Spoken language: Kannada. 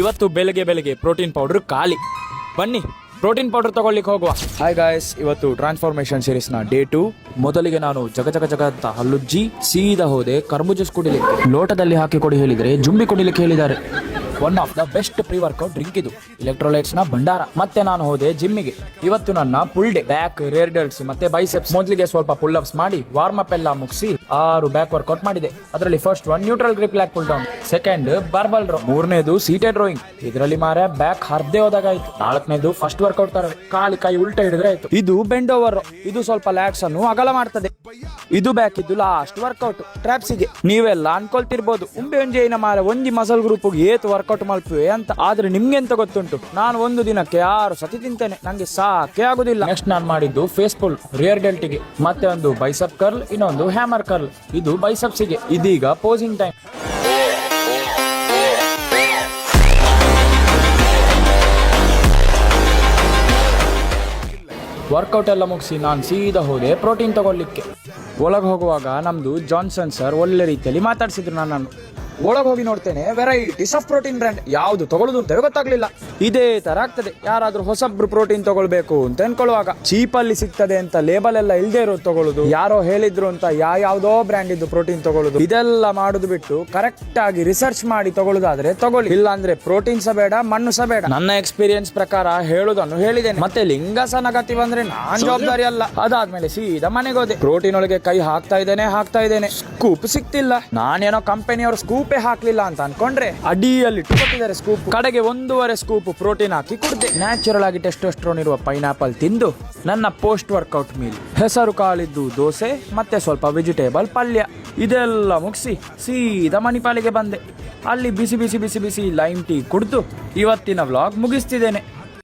ಇವತ್ತು ಬೆಳಗ್ಗೆ ಪ್ರೋಟೀನ್ ಪೌಡರ್ ಖಾಲಿ. ಬನ್ನಿ ಪ್ರೋಟೀನ್ ಪೌಡರ್ ತಗೊಳ್ಳಿಕ್ಕೆ ಹೋಗುವ. ಹಾಯ್ ಗಾಯ್ಸ್, ಇವತ್ತು ಟ್ರಾನ್ಸ್ಫಾರ್ಮೇಶನ್ ಸೀರೀಸ್ ನ ಡೇ 2. ಮೊದಲಿಗೆ ನಾನು ಜಗ ಅಂತ ಹಲ್ಲುಜ್ಜಿ ಸೀದಾ ಹೋದೆ ಕರ್ಬೂಜ ಜ್ಯೂಸ್ ಕುಡಿಲಿಕ್ಕೆ. ಲೋಟದಲ್ಲಿ ಹಾಕಿ ಕೊಡಿ ಹೇಳಿದ್ರೆ ಜುಂಬಿ ಕುಡಿಲಿಕ್ಕೆ ಹೇಳಿದ್ದಾರೆ. One of the best pre workout drink ಇದು, ಎಲೆಕ್ಟ್ರೋಲೈಟ್ಸ್ ನ ಭಂಡಾರ. ಮತ್ತೆ ನಾನು ಹೋದೆ ಜಿಮ್ಮಿಗೆ. ಇವತ್ತು ನನ್ನ full day back, rear delts ಮತ್ತೆ ಬೈಸೆಪ್ಸ್. ಮೊದಲಿಗೆ ಸ್ವಲ್ಪ ಪುಲ್ ಅಪ್ಸ್ ಮಾಡಿ ವಾರ್ಮ್ ಅಪ್ ಎಲ್ಲ ಮುಗಿಸಿ 6 ಬ್ಯಾಕ್ ವರ್ಕೌಟ್ ಮಾಡಿದೆ. ಅದರಲ್ಲಿ first one neutral grip lat pull down, second barbell row, ಮೂರನೇದು ಸೀಟೆಡ್ ರೋಯಿಂಗ್. ಇದರಲ್ಲಿ ಮಾರೆ ಬ್ಯಾಕ್ ಹರ್ದೇ ಹೋದಾಗಾಯ್ತು. 4ನೇದು ಫಸ್ಟ್ ವರ್ಕೌಟ್ ತರ ಕಾಲಿ ಕೈ ಉಲ್ಟ ಹಿಡಿದ್ರೆ ಆಯ್ತು. ಇದು ಬೆಂಡ್ ಓವರ್, ಇದು ಸ್ವಲ್ಪ ಲ್ಯಾಕ್ಸ್ ಅನ್ನು ಅಗಲ ಮಾಡ್ತದೆ. ಇದು ಬ್ಯಾಕ್ ಇದ್ದು ಲಾಸ್ಟ್ ವರ್ಕೌಟ್ ಟ್ರಾಪ್ಸಿಗೆ. ನೀವೆಲ್ಲ ಅನ್ಕೊಳ್ತಿರ್ಬೋದು ಉಂಬೆ ಒಂಜೇನ ಮಾರೆ ಒಂಜಿ ಮಸಲ್ ಗ್ರೂಪ್ ಏತ್ ವರ್ಕೌಟ್ ಮಾಡ್ತೀವಿ ಅಂತ. ಆದ್ರೆ ನಿಮ್ಗೆ ಎಂತ ಗೊತ್ತುಂಟು, ನಾನು ಒಂದು ದಿನಕ್ಕೆ 6 ಸತಿ ತಿಂತೇನೆ, ನಂಗೆ ಸಾಕೆ ಆಗುದಿಲ್ಲ. ನೆಕ್ಸ್ಟ್ ನಾನು ಮಾಡಿದ್ದು ಫೇಸ್ ಪುಲ್ ರಿಯರ್ ಡೆಲ್ಟಿಗೆ, ಮತ್ತೆ ಒಂದು ಬೈಸಪ್ ಕರ್ಲ್, ಇನ್ನೊಂದು ಹ್ಯಾಮರ್ ಕರ್ಲ್. ಇದು ಬೈಸಪ್ಸಿಗೆ. ಇದೀಗ ಪೋಸಿಂಗ್ ಟೈಮ್. ವರ್ಕೌಟ್ ಎಲ್ಲ ಮುಗಿಸಿ ನಾನು ಸೀದಾ ಹೋದೆ ಪ್ರೋಟೀನ್ ತಗೊಳ್ಳಿಕ್ಕೆ. ಒಳಗೆ ಹೋಗುವಾಗ ನಮ್ದು ಜಾನ್ಸನ್ ಸರ್ ಒಳ್ಳೆ ರೀತಿಯಲ್ಲಿ ಮಾತಾಡ್ಸಿದ್ರು ನನ್ನನ್ನು. ಒಳಗೆ ಹೋಗಿ ನೋಡ್ತೇನೆ ವೆರೈಟೀಸ್ ಆಫ್ ಪ್ರೋಟೀನ್ ಬ್ರ್ಯಾಂಡ್, ಯಾವ್ದು ತಗೊಳ್ಳೋದು ಅಂತ ಗೊತ್ತಾಗ್ಲಿಲ್ಲ. ಇದೇ ತರ ಆಗ್ತದೆ ಯಾರಾದ್ರೂ ಹೊಸಬ್ರು ಪ್ರೋಟೀನ್ ತಗೊಳ್ಬೇಕು ಅಂತ ಅನ್ಕೊಳ್ಳುವಾಗ. ಚೀಪಲ್ಲಿ ಸಿಗ್ತದೆ ಅಂತ ಲೇಬಲ್ ಎಲ್ಲ ಇಲ್ದೇ ಇರೋದು ತಗೊಳ್ಳೋದು, ಯಾರೋ ಹೇಳಿದ್ರು ಅಂತ ಯಾವ್ದೋ ಬ್ರ್ಯಾಂಡ್ ಇದ್ದು ಪ್ರೋಟೀನ್ ತಗೊಳ್ಳೋದು. ಇದೆಲ್ಲ ಮಾಡುದು ಬಿಟ್ಟು ಕರೆಕ್ಟ್ ಆಗಿ ರಿಸರ್ಚ್ ಮಾಡಿ ತಗೊಳ್ಳೋದಾದ್ರೆ ತಗೊಳ್ಳಿ, ಇಲ್ಲ ಅಂದ್ರೆ ಪ್ರೋಟೀನ್ ಸಹ ಬೇಡ, ಮಣ್ಣು ಸಹ ಬೇಡ. ನನ್ನ ಎಕ್ಸ್ಪೀರಿಯನ್ಸ್ ಪ್ರಕಾರ ಹೇಳುದನ್ನು ಹೇಳಿದ್ದೇನೆ. ಮತ್ತೆ ಲಿಂಗ ಸಹ ನಗತಿ ಬಂದ್ರೆ ನಾನ್ ಜವಾಬ್ದಾರಿ ಅಲ್ಲ. ಅದಾದ್ಮೇಲೆ ಸೀದಾ ಮನೆಗೆ ಹೋದೆ. ಪ್ರೋಟೀನ್ ಒಳಗೆ ಕೈ ಹಾಕ್ತಾ ಇದ್ದೇನೆ, ಸ್ಕೂಪ್ ಸಿಕ್ತಿಲ್ಲ. ನಾನೇನೋ ಕಂಪನಿಯವರು ಸ್ಕೂಪ್ ಹಾಕ್ಲಿಲ್ಲ ಅಂತ ಅನ್ಕೊಂಡ್ರೆ ಅಡಿಯಲ್ಲಿ ಕೊಟ್ಟಿದ್ದಾರೆ ಸ್ಕೂಪ್. ಕಡೆಗೆ 1.5 ಸ್ಕೂಪ್ ಪ್ರೋಟೀನ್ ಹಾಕಿ ಕುಡ್ದೆ. ನ್ಯಾಚುರಲ್ ಆಗಿ ಟೆಸ್ಟೋಸ್ಟೆರೋನ್ ಇರುವ ಪೈನಾಪಲ್ ತಿಂದು ನನ್ನ ಪೋಸ್ಟ್ ವರ್ಕೌಟ್ ಮೀಲ್, ಹೆಸರು ಕಾಳಿದ್ದು ದೋಸೆ ಮತ್ತೆ ಸ್ವಲ್ಪ ವೆಜಿಟೇಬಲ್ ಪಲ್ಯ, ಇದೆಲ್ಲ ಮುಗಿಸಿ ಸೀದಾ ಮಣಿಪಾಲಿಗೆ ಬಂದೆ. ಅಲ್ಲಿ ಬಿಸಿ ಲೈಮ್ ಟೀ ಕುಡಿದು ಇವತ್ತಿನ ವ್ಲಾಗ್ ಮುಗಿಸ್ತಿದ್ದೇನೆ.